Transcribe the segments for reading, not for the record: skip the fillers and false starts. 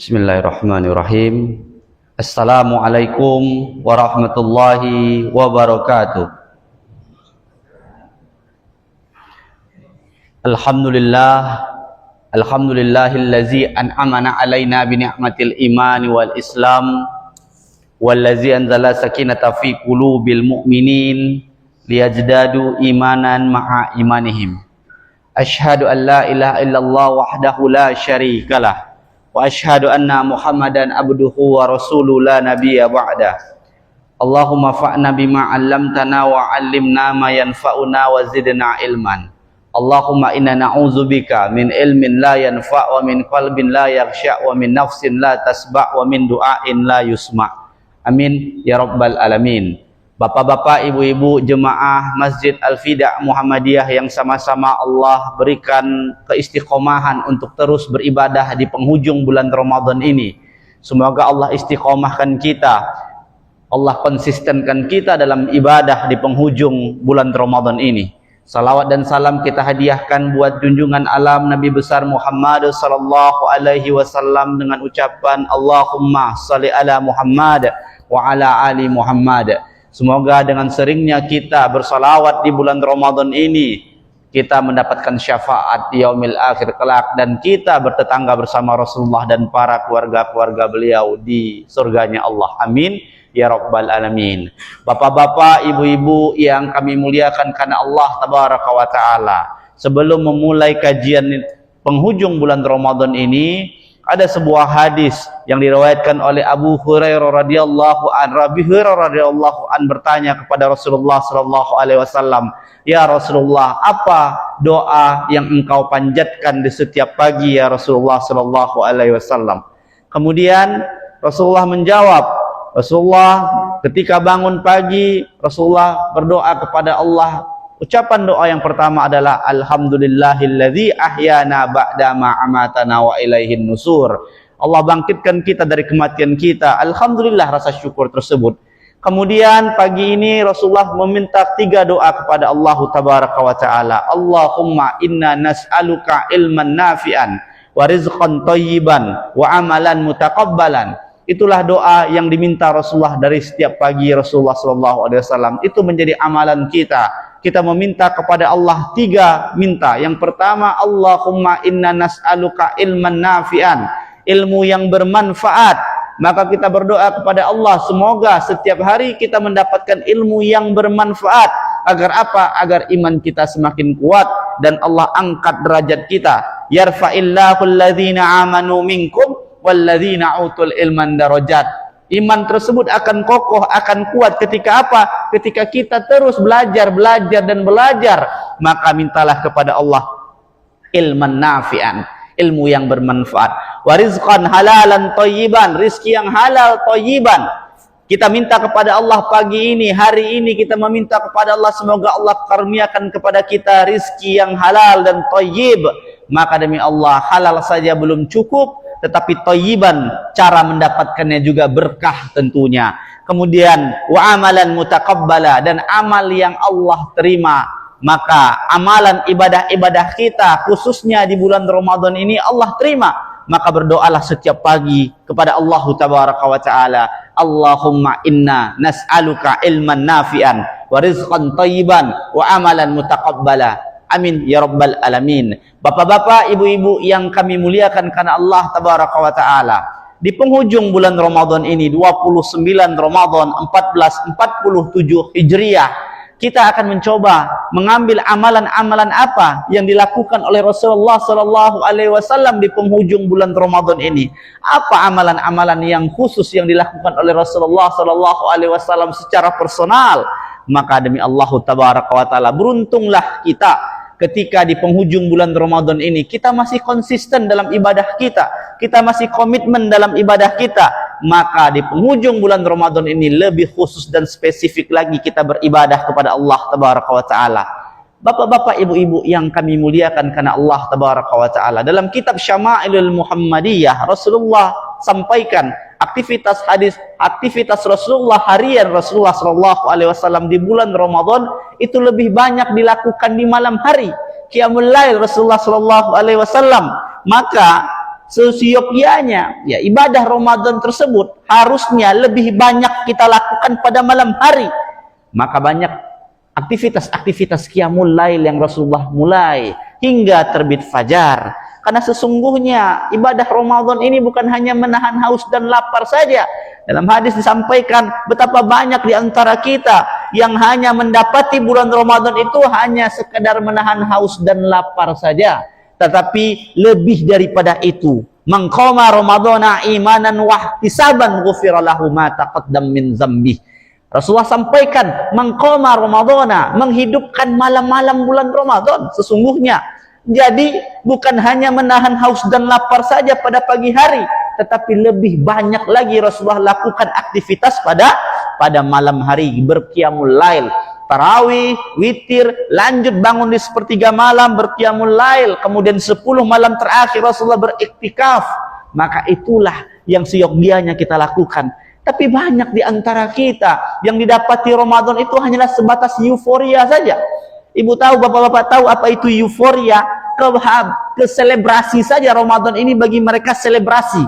Bismillahirrahmanirrahim. Assalamualaikum warahmatullahi wabarakatuh. Alhamdulillahillazi an'amana alaina bi ni'matil imani wal islam wallazi anzala sakinata fi qulubil mu'minin liyazdadu imanan ma'a imanihim. Asyhadu an la ilaha illallah wahdahu la syarikalah wa asyhadu anna Muhammadan abduhu wa rasuluhu la nabiyya ba'da. Allahumma fa'na bima 'allamtana wa 'allimna ma yanfa'una wa zidna ilman. Allahumma inna na'udzubika min ilmin la yanfa' wa min qalbin la yakhsha' wa min nafsin la tasba' wa min du'ain la yusma'. Amin ya rabbal alamin. Bapak-bapak, ibu-ibu jemaah Masjid Al-Fida Muhammadiyah yang sama-sama Allah berikan keistiqomahan untuk terus beribadah di penghujung bulan Ramadan ini. Semoga Allah istiqomahkan kita, Allah konsistenkan kita dalam ibadah di penghujung bulan Ramadan ini. Salawat dan salam kita hadiahkan buat junjungan alam Nabi besar Muhammad sallallahu alaihi wasallam dengan ucapan Allahumma shalli ala Muhammad wa ala ali Muhammad. Semoga dengan seringnya kita bersalawat di bulan Ramadan ini, kita mendapatkan syafaat di yaumil akhir kelak, dan kita bertetangga bersama Rasulullah dan para keluarga-keluarga beliau di surganya Allah. Amin ya rabbal alamin. Bapak-bapak, ibu-ibu yang kami muliakan karena Allah tabaraka wa taala, sebelum memulai kajian penghujung bulan Ramadan ini, ada sebuah hadis yang diriwayatkan oleh Abu Hurairah radhiyallahu an. Abi Hurairah radhiyallahu an bertanya kepada Rasulullah sallallahu alaihi wasallam, "Ya Rasulullah, apa doa yang engkau panjatkan di setiap pagi ya Rasulullah sallallahu alaihi wasallam?" Kemudian Rasulullah menjawab, ketika bangun pagi, Rasulullah berdoa kepada Allah. Ucapan doa yang pertama adalah alhamdulillahilladzi ahyana ba'da ma amatana wa ilaihin nusur. Allah bangkitkan kita dari kematian kita. Alhamdulillah, rasa syukur tersebut. Kemudian pagi ini Rasulullah meminta 3 doa kepada Allah tabaraka wa taala. Allahumma inna nas'aluka ilman nafi'an wa rizqan thayyiban wa amalan mutaqabbalan. Itulah doa yang diminta Rasulullah dari setiap pagi Rasulullah sallallahu alaihi wasallam. Itu menjadi amalan kita. Kita meminta kepada Allah 3 minta. Yang pertama, Allahumma inna nas'aluka ilman nafi'an, ilmu yang bermanfaat. Maka kita berdoa kepada Allah, semoga setiap hari kita mendapatkan ilmu yang bermanfaat. Agar apa? Agar iman kita semakin kuat dan Allah angkat derajat kita. Yarfa'illahu alladhina amanu minkum walladzina utul ilman darajat. Iman tersebut akan kokoh, akan kuat ketika apa? Ketika kita terus belajar dan belajar. Maka mintalah kepada Allah ilman nafi'an, ilmu yang bermanfaat. Wa rizqan halalan thayyiban, rizki yang halal thayyiban. Kita minta kepada Allah pagi ini, hari ini kita meminta kepada Allah, semoga Allah karuniakan kepada kita rizki yang halal dan thayyib. Maka demi Allah, halal saja belum cukup, tetapi thayyiban, cara mendapatkannya juga berkah tentunya. Kemudian wa amalan mutaqabbala, dan amal yang Allah terima. Maka amalan ibadah-ibadah kita khususnya di bulan Ramadan ini Allah terima. Maka berdoalah setiap pagi kepada Allah tabaraka wa taala, Allahumma inna nas'aluka ilman nafi'an wa rizqan thayyiban wa amalan mutaqabbala. Amin ya rabbal alamin. Bapak-bapak, ibu-ibu yang kami muliakan karena Allah tabaraka wa taala, di penghujung bulan Ramadan ini, 29 Ramadan 1447 Hijriah, kita akan mencoba mengambil amalan-amalan apa yang dilakukan oleh Rasulullah sallallahu alaihi wasallam di penghujung bulan Ramadan ini. Apa amalan-amalan yang khusus yang dilakukan oleh Rasulullah sallallahu alaihi wasallam secara personal? Maka demi Allah tabaraka wa taala, beruntunglah kita ketika di penghujung bulan Ramadan ini kita masih konsisten dalam ibadah kita masih komitmen dalam ibadah kita. Maka di penghujung bulan Ramadan ini lebih khusus dan spesifik lagi kita beribadah kepada Allah tabaraka wa taala. Bapak-bapak, ibu-ibu yang kami muliakan karena Allah tabaraka wa taala, dalam kitab Syama'ilul Muhammadiyah Rasulullah sampaikan aktivitas Rasulullah harian Rasulullah sallallahu alaihi wasallam di bulan Ramadan itu lebih banyak dilakukan di malam hari, qiyamul lail Rasulullah sallallahu alaihi wasallam. Maka Seyogianya ya ibadah Ramadan tersebut harusnya lebih banyak kita lakukan pada malam hari. Maka banyak aktivitas-aktivitas qiyamul lail yang Rasulullah mulai hingga terbit fajar. Karena sesungguhnya ibadah Ramadan ini bukan hanya menahan haus dan lapar saja. Dalam hadis disampaikan betapa banyak di antara kita yang hanya mendapati bulan Ramadan itu hanya sekedar menahan haus dan lapar saja. Tetapi lebih daripada itu. Man qama Ramadana imanan wa ihtisaban ghufira lahu ma taqaddam min dzambi. Rasulullah sampaikan, man qama Ramadana, menghidupkan malam-malam bulan Ramadan. Sesungguhnya jadi bukan hanya menahan haus dan lapar saja pada pagi hari, tetapi lebih banyak lagi Rasulullah lakukan aktivitas pada malam hari, berqiyamul lail, tarawih, witir, lanjut bangun di sepertiga malam berqiyamul lail, kemudian 10 malam terakhir Rasulullah beriktikaf. Maka itulah yang seyogianya kita lakukan. Tapi banyak di antara kita yang didapati Ramadan itu hanyalah sebatas euforia saja. Ibu tahu, bapak-bapak tahu apa itu euforia? Ke selebrasi saja Ramadan ini bagi mereka selebrasi.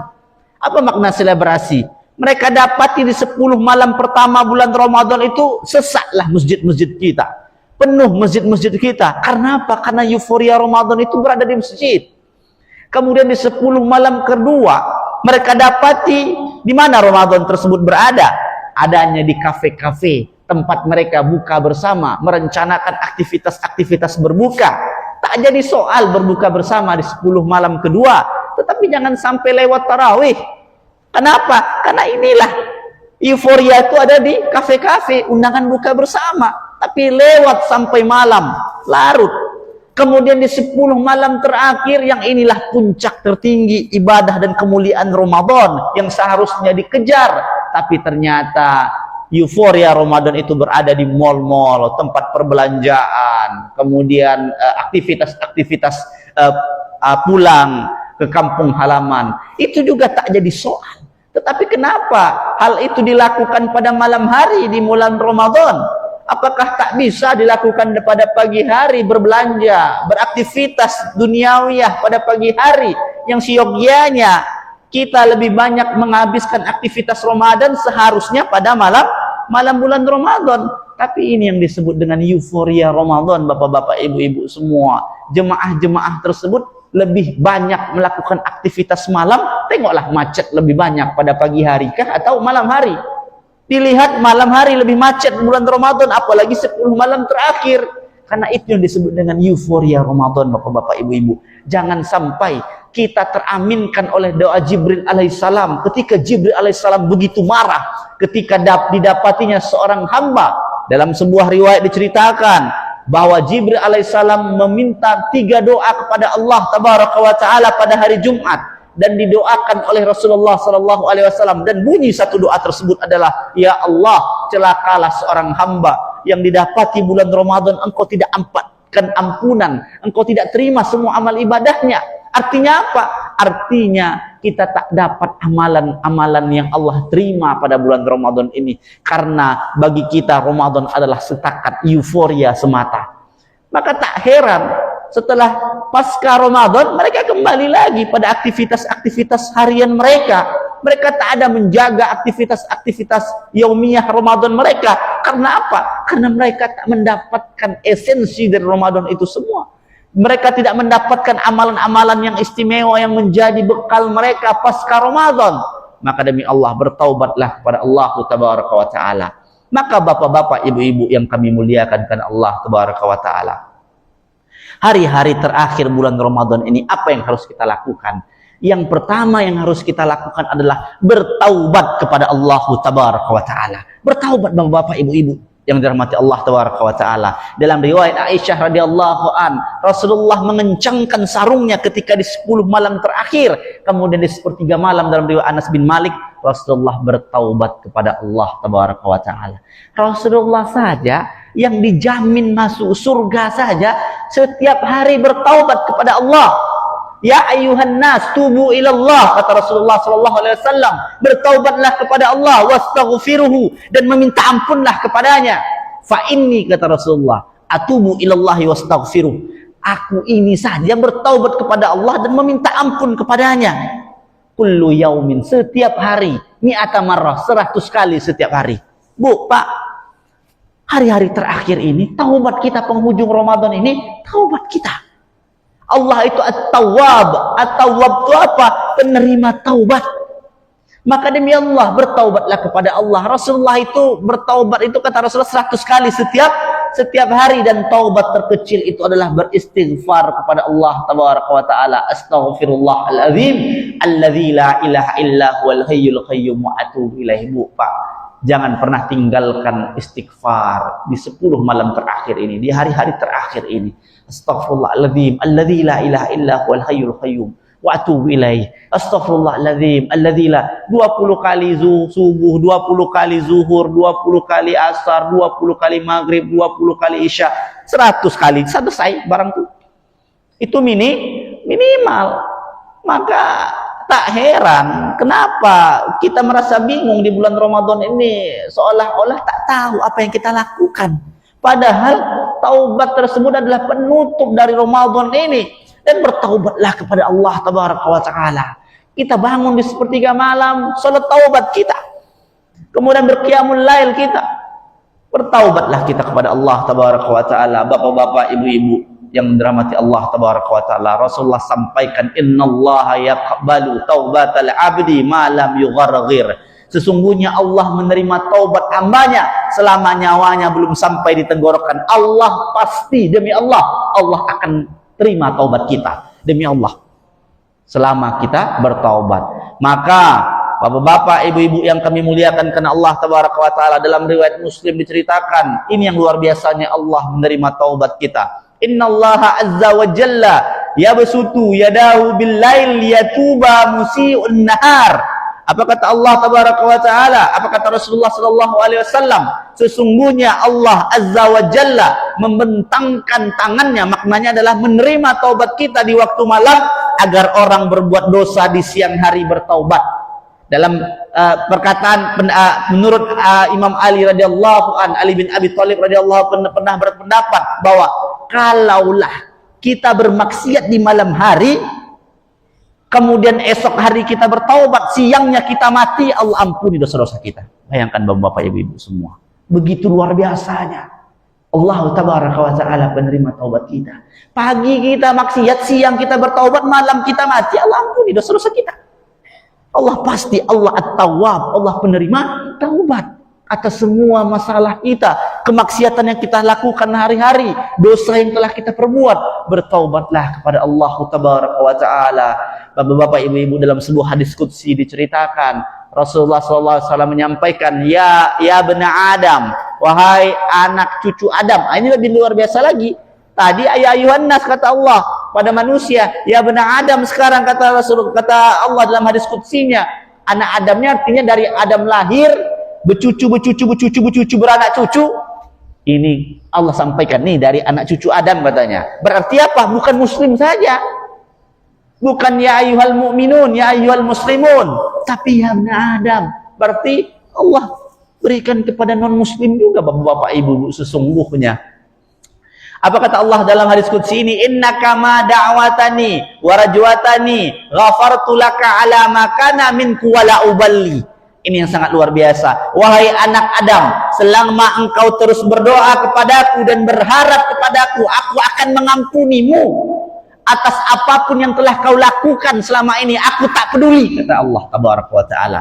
Apa makna selebrasi? Mereka dapati di 10 malam pertama bulan Ramadan itu sesaklah masjid-masjid kita. Penuh masjid-masjid kita. Karena apa? Karena euforia Ramadan itu berada di masjid. Kemudian di 10 malam kedua mereka dapati di mana Ramadan tersebut berada? Adanya di kafe-kafe, tempat mereka buka bersama, merencanakan aktivitas-aktivitas berbuka. Tak jadi soal berbuka bersama di 10 malam kedua, tetapi jangan sampai lewat tarawih. Kenapa? Karena inilah euforia itu ada di kafe-kafe, undangan buka bersama, tapi lewat sampai malam, larut. Kemudian di 10 malam terakhir yang inilah puncak tertinggi ibadah dan kemuliaan Ramadan yang seharusnya dikejar, tapi ternyata euforia Ramadan itu berada di mal-mal, tempat perbelanjaan, kemudian aktivitas-aktivitas pulang ke kampung halaman. Itu juga tak jadi soal. Tetapi kenapa hal itu dilakukan pada malam hari di bulan Ramadan? Apakah tak bisa dilakukan pada pagi hari, berbelanja, beraktivitas duniawiyah pada pagi hari yang seyogianya kita lebih banyak menghabiskan aktivitas Ramadan seharusnya pada malam bulan Ramadan. Tapi ini yang disebut dengan euforia Ramadan, bapak-bapak, ibu-ibu semua. Jemaah-jemaah tersebut lebih banyak melakukan aktivitas malam. Tengoklah macet lebih banyak pada pagi hari kah atau malam hari? Dilihat malam hari lebih macet bulan Ramadan, apalagi 10 malam terakhir. Karena itu yang disebut dengan euforia Ramadan, bapak-bapak, ibu-ibu. Jangan sampai kita teraminkan oleh doa Jibril alaihissalam ketika Jibril alaihissalam begitu marah ketika didapatinya seorang hamba. Dalam sebuah riwayat diceritakan bahwa Jibril alaihissalam meminta 3 doa kepada Allah tabaraka wa taala pada hari Jumat dan didoakan oleh Rasulullah sallallahu alaihi wasallam, dan bunyi satu doa tersebut adalah, ya Allah, celakalah seorang hamba yang didapati bulan Ramadan engkau tidak ampatkan ampunan, engkau tidak terima semua amal ibadahnya. Artinya apa? Artinya kita tak dapat amalan-amalan yang Allah terima pada bulan Ramadan ini, karena bagi kita Ramadan adalah setakat euforia semata. Maka tak heran setelah pasca Ramadan mereka kembali lagi pada aktivitas-aktivitas harian mereka. Mereka tak ada menjaga aktivitas-aktivitas yaumiyah Ramadan mereka. Karena apa? Karena mereka tak mendapatkan esensi dari Ramadan itu semua. Mereka tidak mendapatkan amalan-amalan yang istimewa yang menjadi bekal mereka pasca Ramadan. Maka demi Allah, bertaubatlah kepada Allah tabaraka wa ta'ala. Maka bapak-bapak, ibu-ibu yang kami muliakan karena Allah tabaraka wa ta'ala, hari-hari terakhir bulan Ramadan ini apa yang harus kita lakukan? Yang pertama yang harus kita lakukan adalah bertaubat kepada Allah tabaraka wa ta'ala. Bertaubat bapak-bapak, ibu-ibu yang dirahmati Allah tabaraka wa ta'ala. Dalam riwayat Aisyah radhiyallahu an, Rasulullah mengencangkan sarungnya ketika di 10 malam terakhir. Kemudian di sepertiga malam dalam riwayat Anas bin Malik, Rasulullah bertaubat kepada Allah tabaraka wa ta'ala. Rasulullah saja yang dijamin masuk surga saja setiap hari bertaubat kepada Allah. Ya ayuhan nas tubu ilallah, kata Rasulullah sallallahu alaihi wasallam, bertaubatlah kepada Allah, wastaghfiruhu, dan meminta ampunlah kepadanya. Fa inni, kata Rasulullah, atubu ilallahi wastaghfiruh, aku ini saja bertaubat kepada Allah dan meminta ampun kepadanya. Kullu yaumin, setiap hari, mi'ata marrah, 100 kali setiap hari. Bu, Pak, hari-hari terakhir ini, taubat kita penghujung Ramadan ini, taubat kita. Allah itu At-Tawwab. At-Tawwab itu apa? Penerima taubat. Maka demi Allah, bertaubatlah kepada Allah. Rasulullah itu bertaubat itu kata Rasulullah 100 kali setiap hari, dan taubat terkecil itu adalah beristighfar kepada Allah tabaraka wa taala. Astaghfirullahalazim alladzi la ilaha illa huwal hayyul qayyum wa atubu ilaihi. Bu, Pak, jangan pernah tinggalkan istighfar di 10 malam terakhir ini, di hari-hari terakhir ini. Astaghfirullahalazim alladzi la ilaha illa huwal hayyul qayyum wa atubu ilaihi. Astaghfirullahalazim alladzi la, 20 kali subuh, 20 kali zuhur, 20 kali asar, 20 kali maghrib, 20 kali isya, 100 kali selesai barang itu. Itu minimal. Maka tak heran kenapa kita merasa bingung di bulan Ramadan ini, seolah-olah tak tahu apa yang kita lakukan. Padahal taubat tersebut adalah penutup dari Ramadan ini. Dan bertaubatlah kepada Allah tabaraka wa ta'ala. Kita bangun di sepertiga malam, salat taubat kita. Kemudian berqiyamul lail kita. Bertaubatlah kita kepada Allah tabaraka wa ta'ala. Bapak-bapak, ibu-ibu yang dirahmati Allah tabaraka wa ta'ala. Rasulullah sampaikan, innallaha yaqbalu taubatal abdi ma lam yugharghir. Sesungguhnya Allah menerima taubat hambanya selama nyawanya belum sampai di tenggorokan. Allah pasti, demi Allah akan terima taubat kita, demi Allah, selama kita bertaubat. Maka bapak-bapak, ibu-ibu yang kami muliakan karena Allah tabaraka wa ta'ala, dalam riwayat Muslim diceritakan, ini yang luar biasanya Allah menerima taubat kita. Innallaha azza wa jalla yabsutu yadahu bil lail yatuba musii'un nahar. Apa kata Allah tabaraka wa ta'ala? Apa kata Rasulullah sallallahu alaihi wasallam? Sesungguhnya Allah azza wa jalla membentangkan tangannya, maknanya adalah menerima taubat kita di waktu malam, agar orang berbuat dosa di siang hari bertaubat. Dalam perkataan menurut Imam Ali radhiyallahu an, Ali bin Abi Thalib radhiyallahu pernah berpendapat bahwa kalaulah kita bermaksiat di malam hari, kemudian esok hari kita bertaubat, siangnya kita mati, Allah ampuni dosa-dosa kita. Bayangkan bapak-bapak, ibu-ibu semua. Begitu luar biasanya Allah tabaraka wa ta'ala penerima taubat kita. Pagi kita maksiat, siang kita bertaubat, malam kita mati, Allah ampuni dosa-dosa kita. Allah pasti, Allah At-Tawwab, Allah penerima taubat atas semua masalah kita, kemaksiatan yang kita lakukan hari-hari, dosa yang telah kita perbuat. Bertaubatlah kepada Allah tabaraka wa ta'ala. Bapak-bapak, ibu-ibu, dalam sebuah hadis qudsi diceritakan, Rasulullah SAW menyampaikan, ya bena Adam, wahai anak cucu Adam. Ini lebih luar biasa lagi. Tadi ayuhan nas kata Allah pada manusia, ya bena Adam. Sekarang kata Allah dalam hadis qudsinya, anak Adamnya artinya dari Adam lahir, bercucu, beranak cucu. Ini Allah sampaikan nih dari anak cucu Adam katanya. Berarti apa? Bukan muslim saja. Bukan ya ayyuhal mu'minun, ya ayyuhal muslimun, tapi ya ibn Adam. Berarti Allah berikan kepada non muslim juga bapak-bapak ibu sesungguhnya. Apa kata Allah dalam hadis qudsi ini? Innaka ma da'watani wa rajwatani ghafartu laka ala ma kana minku wa la uballi. Ini yang sangat luar biasa. Wahai anak Adam, selama engkau terus berdoa kepadaku dan berharap kepadaku, aku akan mengampunimu atas apapun yang telah kau lakukan selama ini. Aku tak peduli, kata Allah tabaraka wa ta'ala.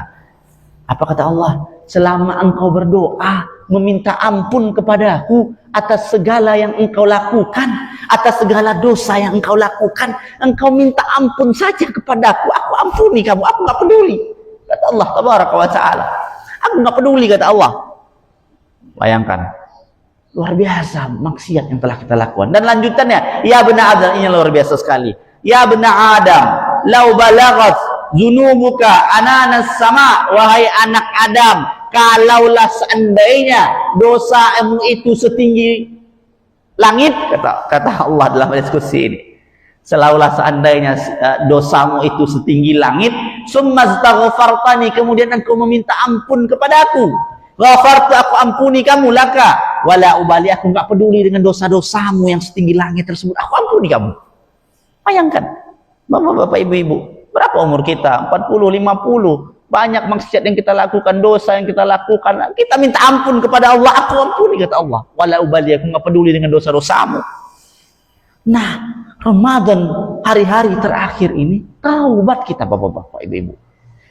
Apa kata Allah? Selama engkau berdoa meminta ampun kepadaku atas segala yang engkau lakukan, atas segala dosa yang engkau lakukan, engkau minta ampun saja kepadaku, aku ampuni kamu, aku gak peduli, kata Allah tabaraka wa ta'ala. Aku gak peduli, kata Allah. Bayangkan, luar biasa maksiat yang telah kita lakukan. Dan lanjutannya, ya bena Adam, ini luar biasa sekali. Ya bena Adam, lau balagat zunubuka ananas sama. Wahai anak Adam, kalaulah seandainya dosamu itu setinggi langit, kata Allah dalam diskusi ini, selaulah seandainya dosamu itu setinggi langit, summa astaghfartani, kemudian engkau meminta ampun kepadaku, Ghafartu, aku ampuni kamu, laka wala ubali, aku enggak peduli dengan dosa-dosamu yang setinggi langit tersebut, aku ampuni kamu. Bayangkan, bapak-bapak, ibu-ibu, berapa umur kita? 40, 50. Banyak maksiat yang kita lakukan, dosa yang kita lakukan. Kita minta ampun kepada Allah, aku ampuni, kata Allah. Wala ubali, aku enggak peduli dengan dosa-dosamu. Nah, Ramadan, hari-hari terakhir ini, taubat kita, bapak-bapak, ibu-ibu.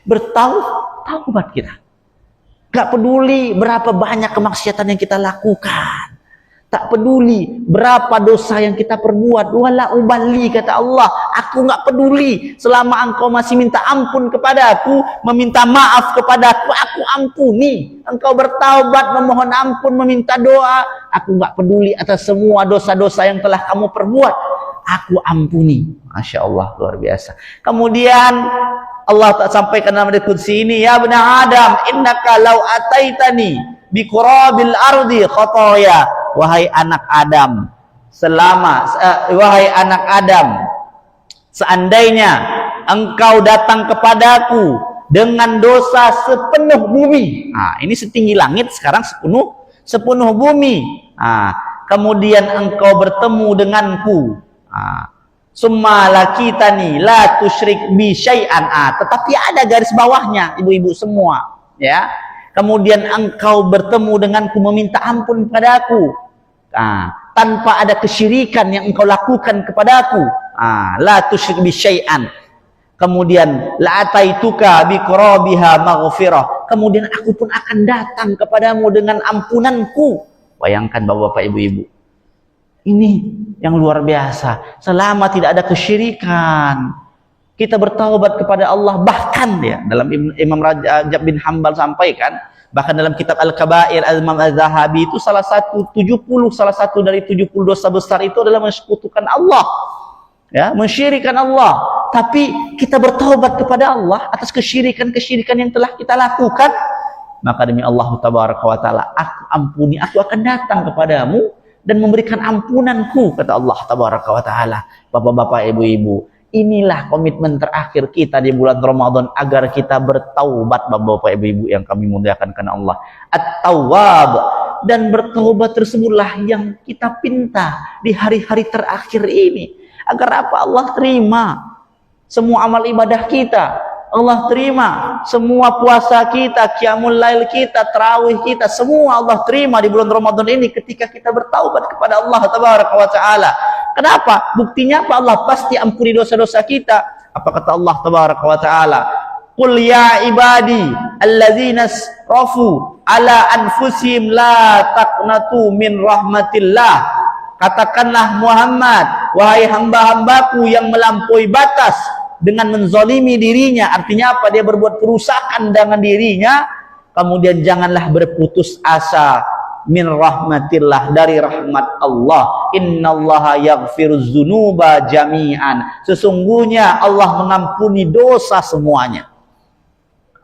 Bertaubat kita. Gak peduli berapa banyak kemaksiatan yang kita lakukan. Tak peduli berapa dosa yang kita perbuat. Wala ubali, kata Allah. Aku gak peduli. Selama engkau masih minta ampun kepada aku, meminta maaf kepada aku ampuni. Engkau bertaubat, memohon ampun, meminta doa, aku gak peduli atas semua dosa-dosa yang telah kamu perbuat. Aku ampuni. Masya Allah, luar biasa. Kemudian Allah tak sampaikan dalam hadits qudsi ini, ya bani Adam, innaka law ataitani bi qurabil ardi khataya. Wahai anak Adam, wahai anak Adam, seandainya engkau datang kepadaku dengan dosa sepenuh bumi. Nah, ini setinggi langit, sekarang sepenuh bumi. Nah, kemudian engkau bertemu denganku. Summa lakitani la tusyrik bi syai'an. Tetapi ada garis bawahnya, ibu-ibu semua, ya. Kemudian engkau bertemu denganku, meminta ampun kepadaku, tanpa ada kesyirikan yang engkau lakukan kepadaku. La tusyrik bi syai'an. Kemudian la ataituka bi qurabiha maghfirah. Kemudian aku pun akan datang kepadamu dengan ampunanku. Bayangkan bapak-bapak, ibu-ibu. Ini yang luar biasa. Selama tidak ada kesyirikan, kita bertaubat kepada Allah. Bahkan ya, dalam Imam Rajab bin Hambal sampaikan, bahkan dalam kitab Al-Kabair Al-Imam Az-Zahabi itu salah satu dari 70 dosa besar itu adalah mensekutukan Allah, ya, mensyirikan Allah. Tapi kita bertaubat kepada Allah atas kesyirikan-kesyirikan yang telah kita lakukan, maka demi Allah Tabaraka wa Ta'ala, aku ampuni, aku akan datang kepadamu dan memberikan ampunanku, kata Allah Tabaraka wa Ta'ala. Bapak-bapak, ibu-ibu, inilah komitmen terakhir kita di bulan Ramadan agar kita bertaubat, bapak-bapak, ibu-ibu yang kami muliakan karena Allah. At-Tawwab. Dan bertaubat tersebutlah yang kita pinta di hari-hari terakhir ini. Agar apa? Allah terima semua amal ibadah kita. Allah terima semua puasa kita, qiyamul lail kita, tarawih kita, semua Allah terima di bulan Ramadan ini ketika kita bertaubat kepada Allah Tabaraka wa Ta'ala. Kenapa? Buktinya apa? Allah pasti ampuni dosa-dosa kita. Apa kata Allah Tabaraka wa Ta'ala? Qul ya ibadi alladzina asrafu ala anfusihim la taqnatu min rahmatillah. Katakanlah Muhammad, wahai hamba-hambaku yang melampaui batas dengan menzalimi dirinya, artinya apa? Dia berbuat kerusakan dengan dirinya, kemudian janganlah berputus asa min rahmatillah, dari rahmat Allah. Innallaha yaghfiruz dzunuba jami'an. Sesungguhnya Allah mengampuni dosa semuanya.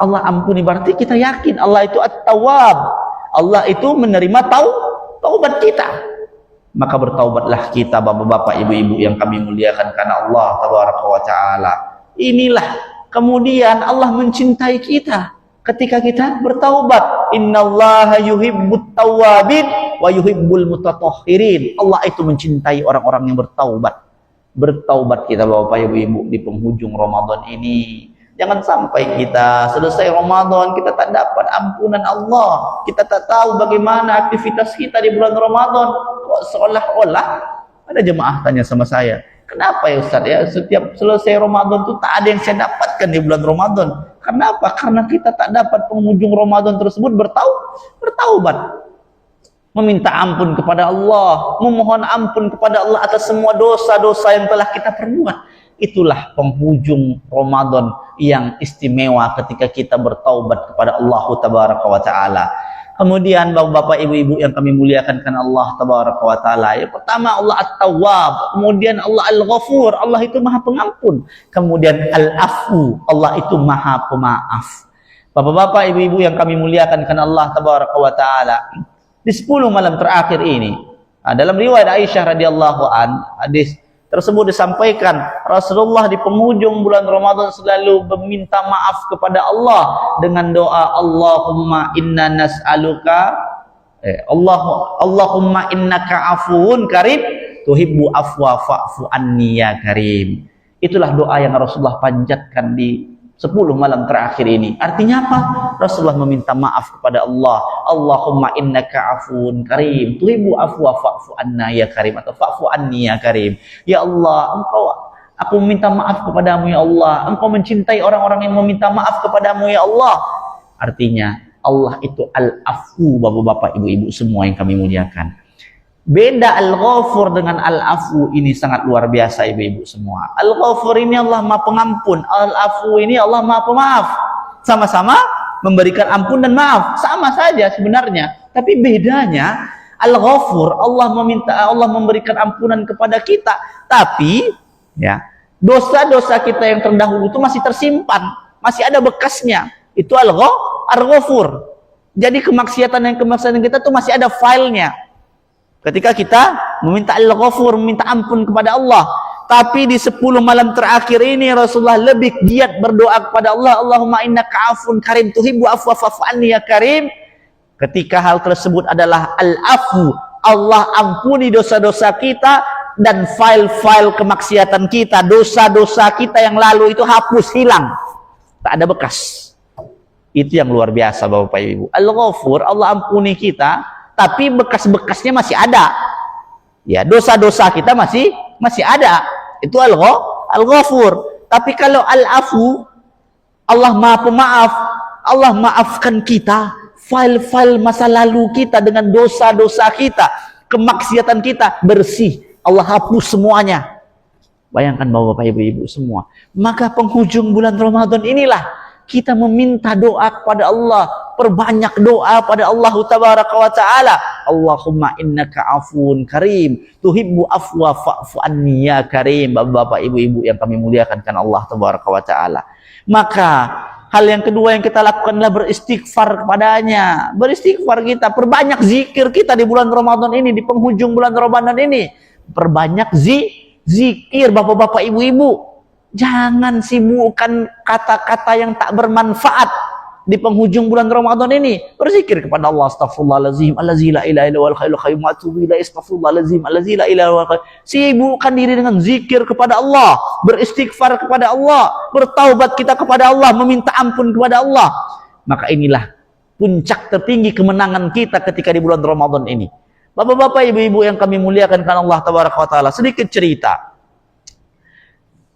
Allah ampuni, berarti kita yakin Allah itu At-Tawwab. Allah itu menerima taubat kita. Maka bertaubatlah kita, bapak-bapak, ibu-ibu yang kami muliakan karena Allah Tabaraka wa Ta'ala. Inilah kemudian Allah mencintai kita ketika kita bertaubat. Innallaha yuhibbut tawwabin wa yuhibbul mutatahhirin. Allah itu mencintai orang-orang yang bertaubat. Bertaubat kita, bapak, ibu-ibu, di penghujung Ramadan ini. Jangan sampai kita selesai Ramadan kita tak dapat ampunan Allah. Kita tak tahu bagaimana aktivitas kita di bulan Ramadan. Kok seolah-olah, ada jemaah tanya sama saya, kenapa ya Ustaz ya, setiap selesai Ramadan tuh tak ada yang saya dapatkan di bulan Ramadan. Kenapa? Karena kita tak dapat penghujung Ramadan tersebut bertaubat. Meminta ampun kepada Allah, memohon ampun kepada Allah atas semua dosa-dosa yang telah kita perbuat. Itulah penghujung Ramadan yang istimewa ketika kita bertaubat kepada Allah Tabaraka wa Ta'ala. Kemudian bapak-bapak, ibu-ibu yang kami muliakan karena Allah Tabaraka wa Ta'ala, yang pertama Allah At-Tawwab, kemudian Allah Al-Ghafur, Allah itu maha pengampun, kemudian Al-Afu, Allah itu maha pemaaf. Bapak-bapak, ibu-ibu yang kami muliakan karena Allah Tabaraka wa Ta'ala, di 10 malam terakhir ini, dalam riwayat Aisyah radhiyallahu an, hadis tersebut disampaikan, Rasulullah di penghujung bulan Ramadan selalu meminta maaf kepada Allah dengan doa Allahumma inna nas'aluka Allahumma innaka afuwun karim tuhibbu afwa fa'fu anni ya karim. Itulah doa yang Rasulullah panjatkan di 10 malam terakhir ini. Artinya apa? Rasulullah meminta maaf kepada Allah. Allahumma innaka afuwun karim tuhibbu afwa fa'fu anna ya karim, atau fa'fu anni ya karim. Ya Allah, aku meminta maaf kepadamu ya Allah. Engkau mencintai orang-orang yang meminta maaf kepadamu ya Allah. Artinya Allah itu al-afu, bapak-bapak, ibu-ibu semua yang kami muliakan. Beda al-ghafur dengan al-afu ini sangat luar biasa, ibu-ibu semua. Al-ghafur ini Allah Maha Pengampun, al-afu ini Allah Maha Pemaaf. Sama-sama memberikan ampun dan maaf, sama saja sebenarnya. Tapi bedanya al-ghafur Allah memberikan ampunan kepada kita, tapi ya dosa-dosa kita yang terdahulu itu masih tersimpan, masih ada bekasnya. Itu al-ghafur. Jadi kemaksiatan kita tuh masih ada filenya. Ketika kita meminta al-ghafur, meminta ampun kepada Allah. Tapi di 10 malam terakhir ini Rasulullah lebih giat berdoa kepada Allah, Allahumma innaka afun karim tuhibbu afwa fa'fu anni ya karim. Ketika hal tersebut adalah al-afu, Allah ampuni dosa-dosa kita dan file-file kemaksiatan kita, dosa-dosa kita yang lalu itu hapus, hilang. Tak ada bekas. Itu yang luar biasa Bapak Ibu. Al-Ghafur, Allah ampuni kita, tapi bekas-bekasnya masih ada. Ya, dosa-dosa kita masih ada. Itu Al-Ghafur. Tapi kalau Al-Afu, Allah Maha Pemaaf, Allah maafkan kita file-file masa lalu kita dengan dosa-dosa kita, kemaksiatan kita bersih. Allah hapus semuanya. Bayangkan Bapak Ibu semua. Maka penghujung bulan Ramadan inilah kita meminta doa kepada Allah, perbanyak doa pada Allah Tabaraka wa Ta'ala. Allahumma innaka afun karim tuhibbu afwa fa'fu anni ya karim. Bapak ibu-ibu yang kami muliakan kan Allah Tabaraka wa Ta'ala. Maka hal yang kedua yang kita lakukan adalah beristighfar kepadanya. Beristighfar kita, perbanyak zikir kita di bulan Ramadan ini, di penghujung bulan Ramadan ini. Perbanyak zikir bapak-bapak ibu-ibu. Jangan sibukkan kata-kata yang tak bermanfaat di penghujung bulan Ramadan ini. Berzikir kepada Allah, astaghfirullahalazim allazi la ilaha illa huwal hayyul qayyum wa atubu ilaihi, astaghfirullahalazim allazi la ilaha illa huwal qayyum. Sibukkan diri dengan zikir kepada Allah, beristighfar kepada Allah, bertaubat kita kepada Allah, meminta ampun kepada Allah. Maka inilah puncak tertinggi kemenangan kita ketika di bulan Ramadan ini. Bapak-bapak, ibu-ibu yang kami muliakan karena Allah Tabaraka wa Ta'ala, sedikit cerita.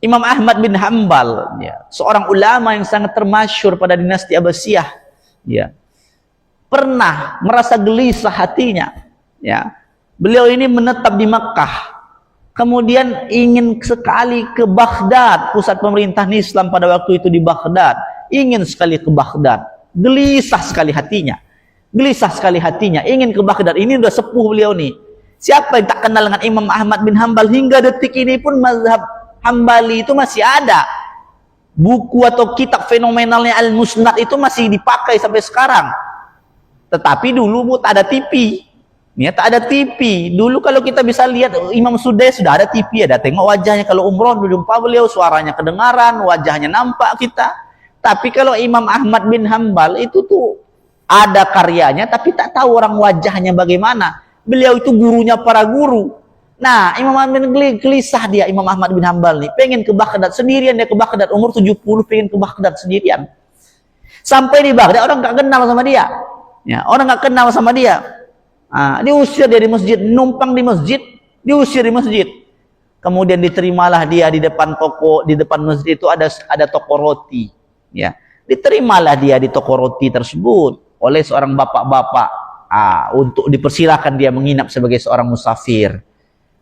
Imam Ahmad bin Hanbal, ya, seorang ulama yang sangat termasyhur pada dinasti Abbasiyah, ya, pernah merasa gelisah hatinya. Ya, beliau ini menetap di Makkah, kemudian ingin sekali ke Baghdad, pusat pemerintahan Islam pada waktu itu di Baghdad. Ingin sekali ke Baghdad, gelisah sekali hatinya, ingin ke Baghdad. Ini udah sepuh beliau nih. Siapa yang tak kenal dengan Imam Ahmad bin Hanbal? Hingga detik ini pun mazhab Hambali itu masih ada. Buku atau kitab fenomenalnya Al-Musnad itu masih dipakai sampai sekarang. Tetapi dulu tak ada TV. Ya, tak ada TV. Dulu kalau kita bisa lihat Imam Sudais sudah ada TV, ada tengok wajahnya. Kalau umroh jumpa beliau, suaranya kedengaran, wajahnya nampak kita. Tapi kalau Imam Ahmad bin Hanbal itu tuh ada karyanya tapi tak tahu orang wajahnya bagaimana. Beliau itu gurunya para guru. Nah, Imam Ahmad bin gelisah dia, Imam Ahmad bin Hanbal nih, pengen ke Baghdad sendirian. Dia ke Baghdad, umur 70 pengen ke Baghdad sendirian. Sampai di Baghdad orang gak kenal sama dia. Ya, orang gak kenal sama dia. Diusir dia di masjid, numpang di masjid, diusir di masjid. Kemudian diterimalah dia di depan toko, di depan masjid itu ada toko roti. Ya, diterimalah dia di toko roti tersebut oleh seorang bapak-bapak. Untuk dipersilakan dia menginap sebagai seorang musafir.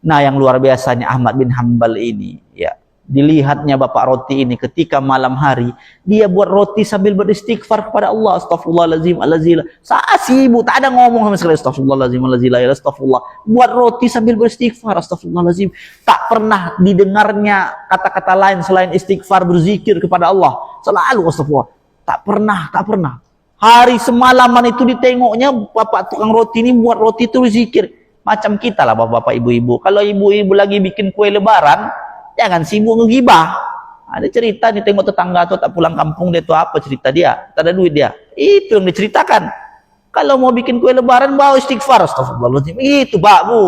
Nah, yang luar biasanya Ahmad bin Hanbal ini, ya, dilihatnya bapak roti ini ketika malam hari dia buat roti sambil beristighfar kepada Allah. Astaghfirullahalazim allazila. Saat sibuk tak ada ngomong sama sekali. Astaghfirullahalazim allazila, astagfirullah. Buat roti sambil beristighfar. Astaghfirullahalazim. Tak pernah didengarnya kata-kata lain selain istighfar, berzikir kepada Allah. Selalu astagfirullah. Tak pernah. Hari semalaman itu ditengoknya bapak tukang roti ini buat roti itu berzikir. Macam kita lah bapak-bapak ibu-ibu. Kalau ibu-ibu lagi bikin kue lebaran, jangan sibuk ngegibah. Ada cerita nih, tengok tetangga tuh tak pulang kampung, dia tuh apa cerita dia? Tak ada duit dia. Itu yang diceritakan. Kalau mau bikin kue lebaran, bawa istighfar. Astagfirullahaladzim. Itu Pak Bu.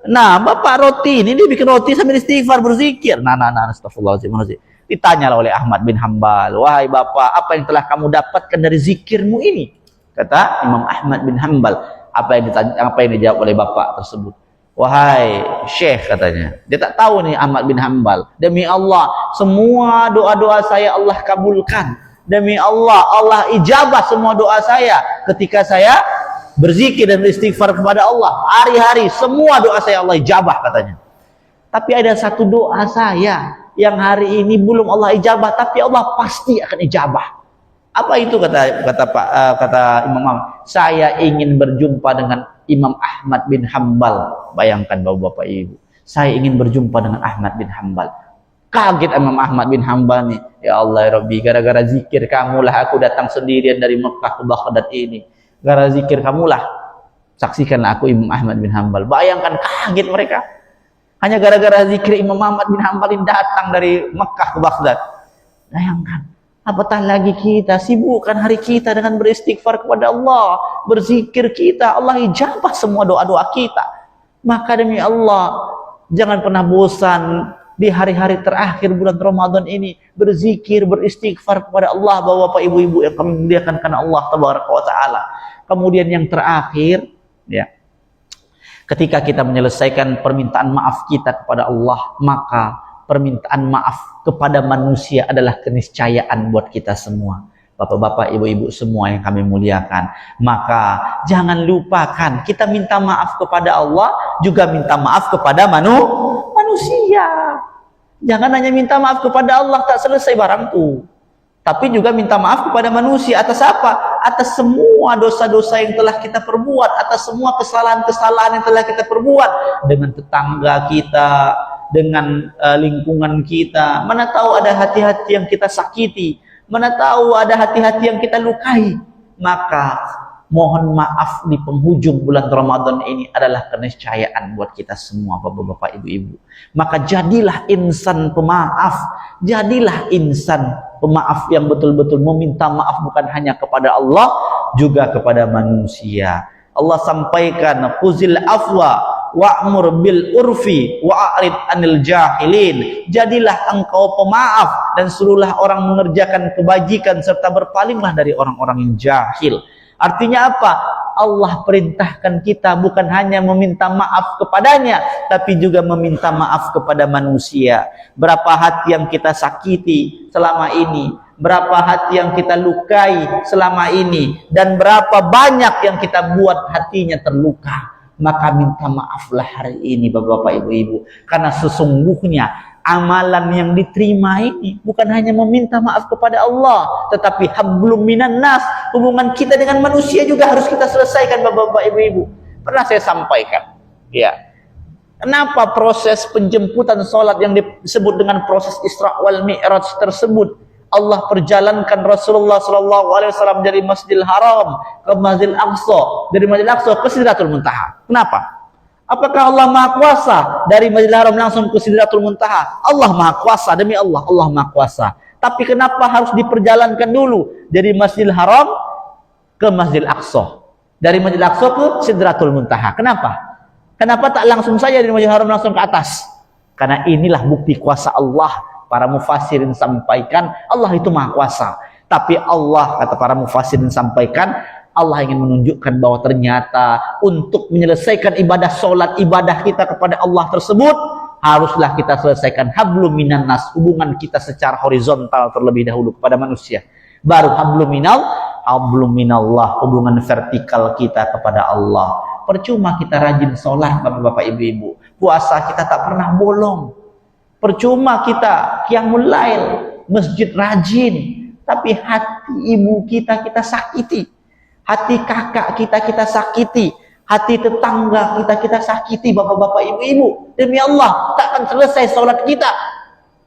Nah, bapak roti ini dia bikin roti sambil istighfar, berzikir. Nah, astagfirullahaladzim. Ditanyalah oleh Ahmad bin Hanbal, wahai bapak, apa yang telah kamu dapatkan dari zikirmu ini? Kata Imam Ahmad bin Hanbal. Apa yang dijawab oleh bapak tersebut? Wahai Syekh, katanya, dia tak tahu nih Ahmad bin Hanbal, demi Allah semua doa-doa saya Allah kabulkan, demi Allah Allah ijabah semua doa saya ketika saya berzikir dan beristighfar kepada Allah hari-hari, semua doa saya Allah ijabah, katanya. Tapi ada satu doa saya yang hari ini belum Allah ijabah, tapi Allah pasti akan ijabah. Apa itu? Kata Imam Ahmad, saya ingin berjumpa dengan Imam Ahmad bin Hanbal. Bayangkan bapak-bapak ibu, saya ingin berjumpa dengan Ahmad bin Hanbal. Kaget Imam Ahmad bin Hanbal nih, ya Allah ya Rabbi, gara-gara zikir kamulah aku datang sendirian dari Mekah ke Baghdad ini. Gara-gara zikir kamulah, saksikanlah aku Imam Ahmad bin Hanbal. Bayangkan kaget mereka, hanya gara-gara zikir Imam Ahmad bin Hanbal yang datang dari Mekah ke Baghdad. Bayangkan, apatah lagi kita sibukkan hari kita dengan beristighfar kepada Allah, berzikir kita, Allah ijabah semua doa-doa kita. Maka demi Allah, jangan pernah bosan di hari-hari terakhir bulan Ramadan ini berzikir, beristighfar kepada Allah, bapak ibu-ibu yang kami muliakan karena Allah tabaraka wa taala. Kemudian yang terakhir, ya, ketika kita menyelesaikan permintaan maaf kita kepada Allah, maka permintaan maaf kepada manusia adalah keniscayaan buat kita semua. Bapak-bapak, ibu-ibu semua yang kami muliakan, maka jangan lupakan kita minta maaf kepada Allah, juga minta maaf kepada manusia. Jangan hanya minta maaf kepada Allah, tak selesai barangku, tapi juga minta maaf kepada manusia. Atas apa? Atas semua dosa-dosa yang telah kita perbuat, atas semua kesalahan-kesalahan yang telah kita perbuat dengan tetangga kita, dengan lingkungan kita. Mana tahu ada hati-hati yang kita sakiti, mana tahu ada hati-hati yang kita lukai. Maka mohon maaf di penghujung bulan Ramadan ini adalah keniscayaan buat kita semua, bapak-bapak, ibu-ibu. Maka jadilah insan pemaaf, jadilah insan pemaaf yang betul-betul meminta maaf bukan hanya kepada Allah, juga kepada manusia. Allah sampaikan, khuzil afwa wa'mur bil urfi wa'rid anil jahilin. Jadilah engkau pemaaf dan suruhlah orang mengerjakan kebajikan serta berpalinglah dari orang-orang yang jahil. Artinya apa? Allah perintahkan kita bukan hanya meminta maaf kepadanya, tapi juga meminta maaf kepada manusia. Berapa hati yang kita sakiti selama ini, berapa hati yang kita lukai selama ini, dan berapa banyak yang kita buat hatinya terluka. Maka minta maaflah hari ini bapak-bapak, ibu-ibu, karena sesungguhnya amalan yang diterima ini bukan hanya meminta maaf kepada Allah, tetapi hablum minan nas, hubungan kita dengan manusia juga harus kita selesaikan bapak-bapak, ibu-ibu. Pernah saya sampaikan, ya, kenapa proses penjemputan sholat yang disebut dengan proses Isra wal Mi'raj tersebut Allah perjalankan Rasulullah SAW dari Masjidil Haram ke Masjidil Aqsa, dari Masjidil Aqsa ke Sidratul Muntaha. Kenapa? Apakah Allah Maha Kuasa dari Masjidil Haram langsung ke Sidratul Muntaha? Allah Maha Kuasa, demi Allah, Allah Maha Kuasa. Tapi kenapa harus diperjalankan dulu dari Masjidil Haram ke Masjidil Aqsa, dari Masjidil Aqsa ke Sidratul Muntaha? Kenapa? Kenapa tak langsung saja dari Masjidil Haram langsung ke atas? Karena inilah bukti kuasa Allah. Para mufassirin sampaikan Allah itu Maha Kuasa. Tapi Allah, kata para mufassirin sampaikan, Allah ingin menunjukkan bahwa ternyata untuk menyelesaikan ibadah sholat, ibadah kita kepada Allah tersebut, haruslah kita selesaikan hablum minan nas, hubungan kita secara horizontal terlebih dahulu kepada manusia. Baru hablum minallah, hubungan vertikal kita kepada Allah. Percuma kita rajin sholat, bapak-bapak, ibu-ibu, puasa kita tak pernah bolong. Percuma kita qiyamul lail, masjid rajin, tapi hati ibu kita sakiti, hati kakak kita sakiti, hati tetangga kita sakiti, bapak-bapak, ibu-ibu. Demi Allah, tak akan selesai sholat kita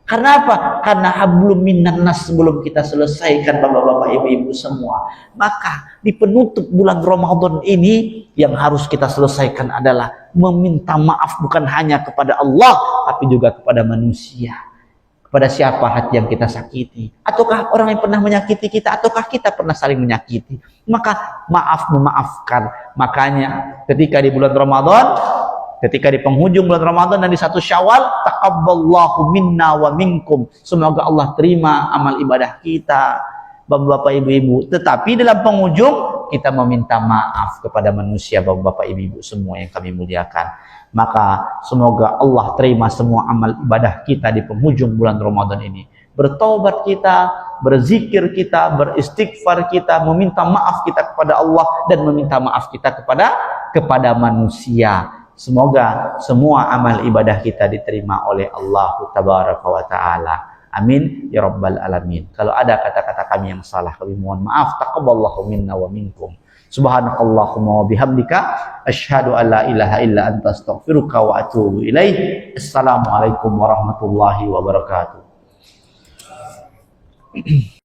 Karena apa? Karena hablum minan nas sebelum kita selesaikan bapak-bapak ibu-ibu semua. Maka di penutup bulan Ramadan ini yang harus kita selesaikan adalah meminta maaf bukan hanya kepada Allah tapi juga kepada manusia. Kepada siapa hati yang kita sakiti, ataukah orang yang pernah menyakiti kita, ataukah kita pernah saling menyakiti, maka maaf memaafkan. Makanya ketika di bulan Ramadan, ketika di penghujung bulan Ramadan dan di 1 Syawal, taqabbalallahu minna wa minkum, semoga Allah terima amal ibadah kita bapak-bapak ibu-ibu. Tetapi dalam penghujung kita meminta maaf kepada manusia bapak-bapak ibu-ibu semua yang kami muliakan. Maka semoga Allah terima semua amal ibadah kita di penghujung bulan Ramadan ini. Bertaubat kita, berzikir kita, beristighfar kita, meminta maaf kita kepada Allah dan meminta maaf kita kepada manusia. Semoga semua amal ibadah kita diterima oleh Allah Tabaraka wa Ta'ala. Amin ya rabbal alamin. Kalau ada kata-kata kami yang salah, kami mohon maaf. Taqabbalallahu minna wa minkum. Subhanakallahumma wa bihamdika asyhadu an la ilaha illa anta astaghfiruka wa atubu ilaih. Assalamualaikum warahmatullahi wabarakatuh.